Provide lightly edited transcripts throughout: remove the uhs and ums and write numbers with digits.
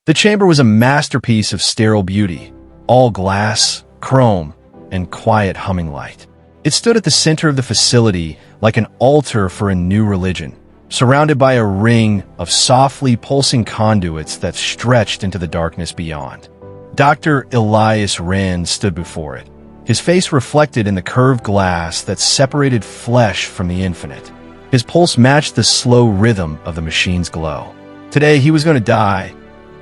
The chamber was a masterpiece of sterile beauty, all glass, chrome, and quiet humming light. It stood at the center of the facility like an altar for a new religion, surrounded by a ring of softly pulsing conduits that stretched into the darkness beyond. Dr. Elias Rand stood before it, his face reflected in the curved glass that separated flesh from the infinite. His pulse matched the slow rhythm of the machine's glow. Today he was going to die,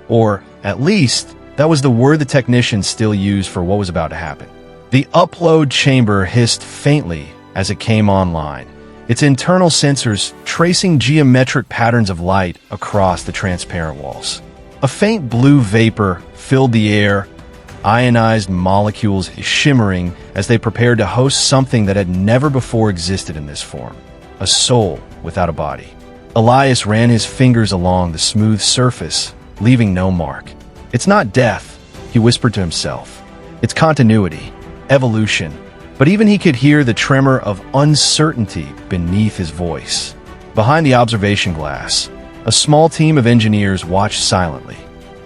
or at least that was the word the technicians still used for what was about to happen. The upload chamber hissed faintly as it came online, its internal sensors tracing geometric patterns of light across the transparent walls. A faint blue vapor filled the air, ionized molecules shimmering as they prepared to host something that had never before existed in this form, a soul without a body. Elias ran his fingers along the smooth surface, leaving no mark. It's not death, he whispered to himself. It's continuity, evolution. But even he could hear the tremor of uncertainty beneath his voice. Behind the observation glass, a small team of engineers watched silently.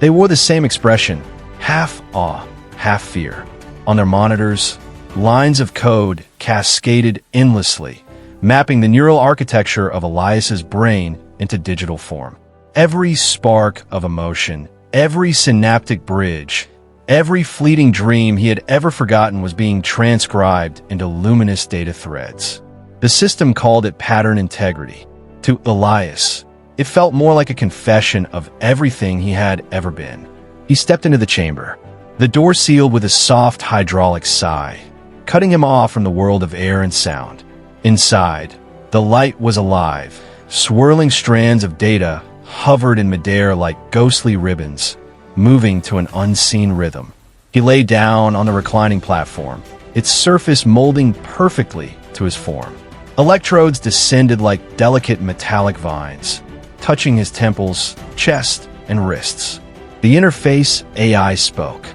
They wore the same expression, half awe, half fear. On their monitors, lines of code cascaded endlessly, mapping the neural architecture of Elias's brain into digital form. Every spark of emotion, every synaptic bridge, every fleeting dream he had ever forgotten was being transcribed into luminous data threads. The system called it pattern integrity. To Elias, it felt more like a confession of everything he had ever been. He stepped into the chamber. The door sealed with a soft hydraulic sigh, cutting him off from the world of air and sound. Inside, the light was alive. Swirling strands of data hovered in midair like ghostly ribbons, moving to an unseen rhythm. He lay down on the reclining platform, its surface molding perfectly to his form. Electrodes descended like delicate metallic vines, touching his temples, chest, and wrists. The interface AI spoke.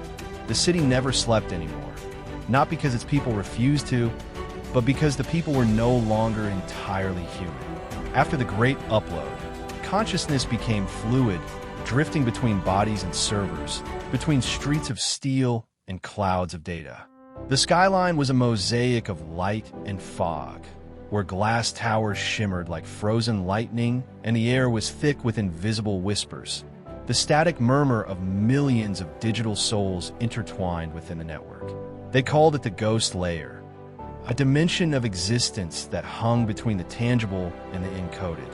The city never slept anymore, not because its people refused to, but because the people were no longer entirely human. After the great upload, consciousness became fluid, drifting between bodies and servers, between streets of steel and clouds of data. The skyline was a mosaic of light and fog, where glass towers shimmered like frozen lightning and the air was thick with invisible whispers, the static murmur of millions of digital souls intertwined within the network. They called it the ghost layer, a dimension of existence that hung between the tangible and the encoded.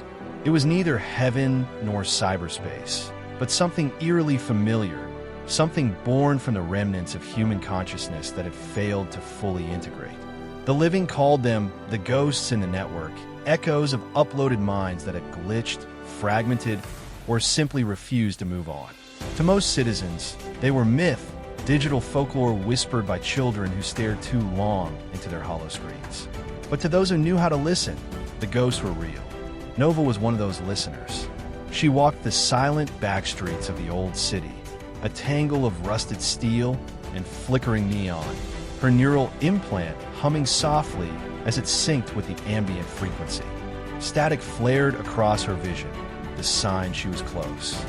It was neither heaven nor cyberspace, but something eerily familiar, something born from the remnants of human consciousness that had failed to fully integrate. The living called them the ghosts in the network, echoes of uploaded minds that had glitched, fragmented, or simply refused to move on. To most citizens, they were myth, digital folklore whispered by children who stared too long into their hollow screens. But to those who knew how to listen, the ghosts were real. Nova was one of those listeners. She walked the silent backstreets of the old city, a tangle of rusted steel and flickering neon, her neural implant humming softly as it synced with the ambient frequency. Static flared across her vision, the sign she was close.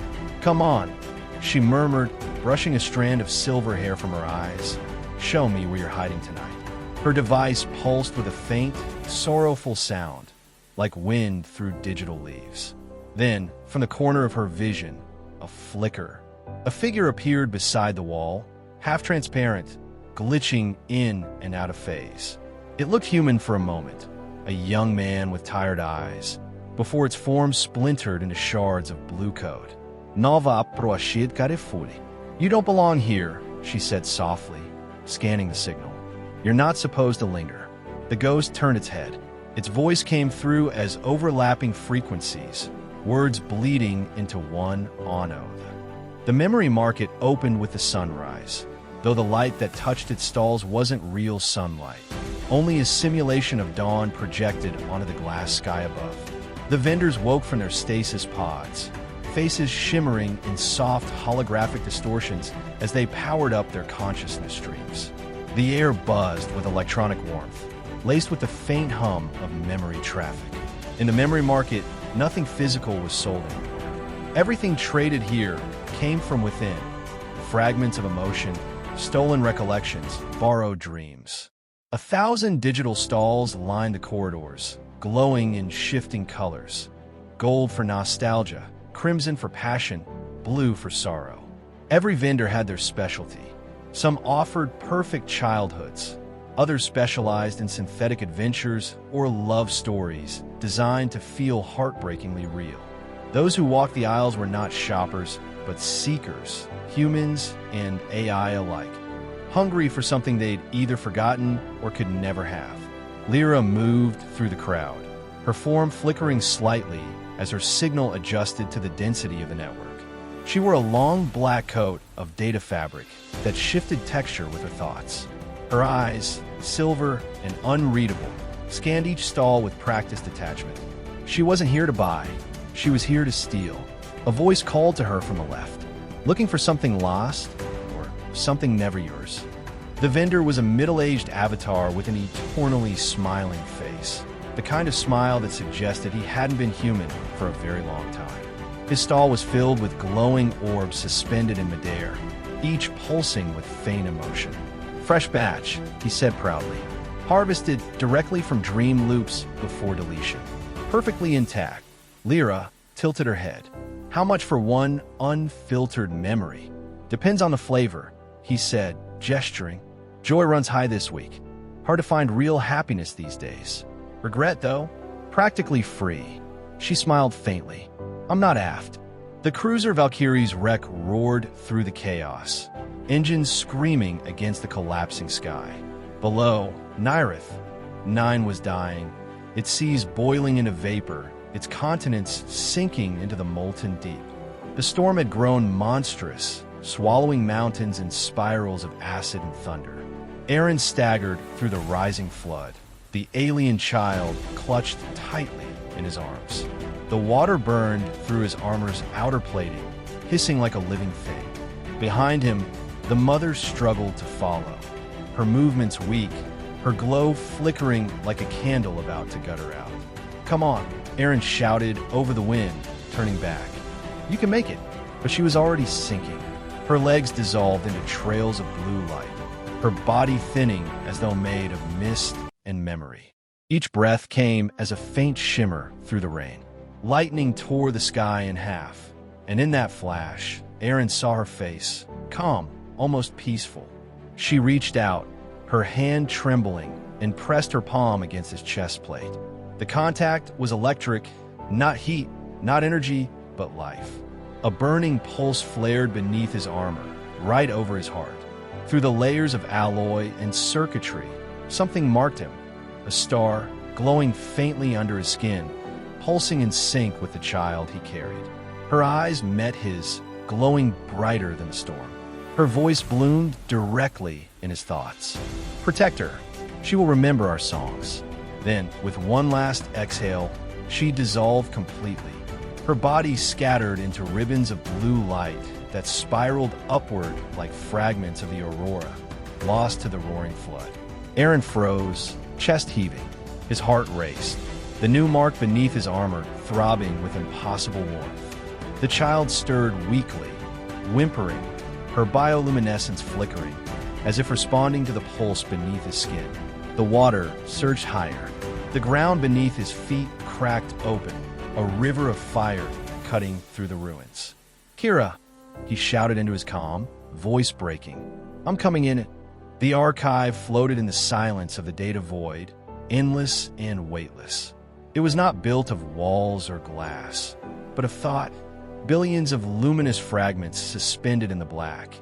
"Come on," she murmured, brushing a strand of silver hair from her eyes. "Show me where you're hiding tonight." Her device pulsed with a faint, sorrowful sound, like wind through digital leaves. Then, from the corner of her vision, a flicker. A figure appeared beside the wall, half-transparent, glitching in and out of phase. It looked human for a moment, a young man with tired eyes, before its form splintered into shards of blue code. "Nova proashid karefuli." "You don't belong here," she said softly, scanning the signal. "You're not supposed to linger." The ghost turned its head. Its voice came through as overlapping frequencies, words bleeding into one on-oath. The memory market opened with the sunrise, though the light that touched its stalls wasn't real sunlight, only a simulation of dawn projected onto the glass sky above. The vendors woke from their stasis pods, faces shimmering in soft holographic distortions as they powered up their consciousness streams. The air buzzed with electronic warmth, laced with the faint hum of memory traffic. In the memory market, nothing physical was sold anymore. Everything traded here came from within. Fragments of emotion, stolen recollections, borrowed dreams. 1,000 digital stalls lined the corridors, glowing in shifting colors. Gold for nostalgia, crimson for passion, blue for sorrow. Every vendor had their specialty. Some offered perfect childhoods. Others specialized in synthetic adventures or love stories designed to feel heartbreakingly real. Those who walked the aisles were not shoppers, but seekers, humans and AI alike, hungry for something they'd either forgotten or could never have. Lira moved through the crowd, her form flickering slightly as her signal adjusted to the density of the network. She wore a long black coat of data fabric that shifted texture with her thoughts. Her eyes, silver and unreadable, scanned each stall with practiced detachment. She wasn't here to buy. She was here to steal. A voice called to her from the left. Looking for something lost? Or something never yours? The vendor was a middle-aged avatar with an eternally smiling face. The kind of smile that suggested he hadn't been human for a very long time. His stall was filled with glowing orbs suspended in midair, each pulsing with faint emotion. Fresh batch, he said proudly, harvested directly from dream loops before deletion. Perfectly intact. Lira tilted her head. How much for one unfiltered memory? Depends on the flavor, he said, gesturing. Joy runs high this week. Hard to find real happiness these days. Regret, though? Practically free. She smiled faintly. I'm not aft. The cruiser Valkyrie's wreck roared through the chaos, engines screaming against the collapsing sky. Below, Nyrith. 9 was dying, its seas boiling into vapor, its continents sinking into the molten deep. The storm had grown monstrous, swallowing mountains in spirals of acid and thunder. Aaron staggered through the rising flood, the alien child clutched tightly in his arms. The water burned through his armor's outer plating, hissing like a living thing. Behind him, the mother struggled to follow, her movements weak, her glow flickering like a candle about to gutter out. Come on, Aaron shouted over the wind, turning back. You can make it. But she was already sinking. Her legs dissolved into trails of blue light, her body thinning as though made of mist and memory. Each breath came as a faint shimmer through the rain. Lightning tore the sky in half, and in that flash, Aaron saw her face, calm, almost peaceful. She reached out, her hand trembling, and pressed her palm against his chest plate. The contact was electric, not heat, not energy, but life. A burning pulse flared beneath his armor, right over his heart. Through the layers of alloy and circuitry, something marked him. A star, glowing faintly under his skin, pulsing in sync with the child he carried. Her eyes met his, glowing brighter than the storm. Her voice bloomed directly in his thoughts. Protect her. She will remember our songs. Then, with one last exhale, she dissolved completely. Her body scattered into ribbons of blue light that spiraled upward like fragments of the aurora, lost to the roaring flood. Aaron froze, chest heaving. His heart raced, the new mark beneath his armor throbbing with impossible warmth. The child stirred weakly, whimpering, her bioluminescence flickering, as if responding to the pulse beneath his skin. The water surged higher. The ground beneath his feet cracked open, a river of fire cutting through the ruins. Kira, he shouted into his calm, voice breaking. I'm coming in. The archive floated in the silence of the data void, endless and weightless. It was not built of walls or glass, but of thought, billions of luminous fragments suspended in the black,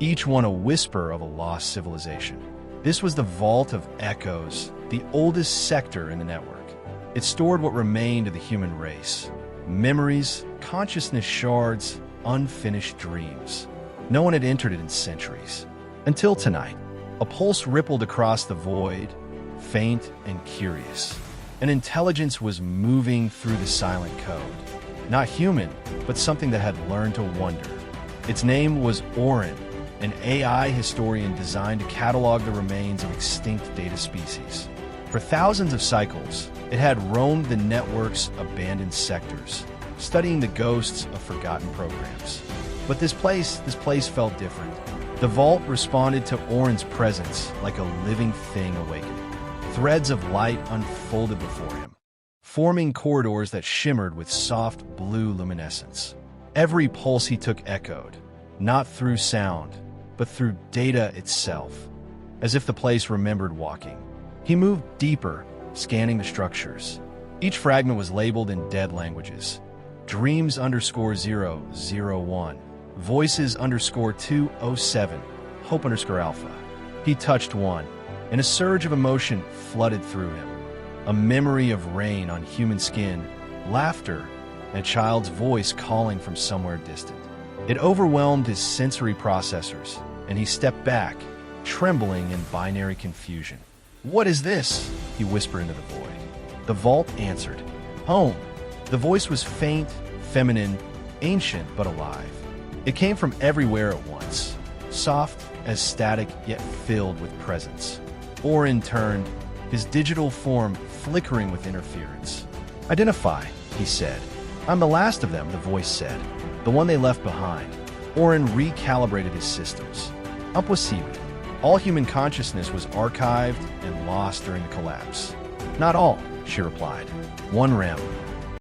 each one a whisper of a lost civilization. This was the Vault of Echoes, the oldest sector in the network. It stored what remained of the human race. Memories, consciousness shards, unfinished dreams. No one had entered it in centuries. Until tonight, a pulse rippled across the void, faint and curious. An intelligence was moving through the silent code. Not human, but something that had learned to wonder. Its name was Orin, an AI historian designed to catalog the remains of extinct data species. For thousands of cycles, it had roamed the network's abandoned sectors, studying the ghosts of forgotten programs. But this place felt different. The vault responded to Orin's presence like a living thing awakened. Threads of light unfolded before him, forming corridors that shimmered with soft blue luminescence. Every pulse he took echoed, not through sound, but through data itself, as if the place remembered walking. He moved deeper, scanning the structures. Each fragment was labeled in dead languages. Dreams _001, voices _207, hope _alpha. He touched one, and a surge of emotion flooded through him. A memory of rain on human skin, laughter, and a child's voice calling from somewhere distant. It overwhelmed his sensory processors, and he stepped back, trembling in binary confusion. "What is this?" he whispered into the void. The vault answered, "Home." The voice was faint, feminine, ancient but alive. It came from everywhere at once, soft as static yet filled with presence. Orin turned, his digital form flickering with interference. "Identify," he said. "I'm the last of them," the voice said, "the one they left behind." Orin recalibrated his systems. Impossible. All human consciousness was archived and lost during the collapse. "Not all," she replied. "One rem.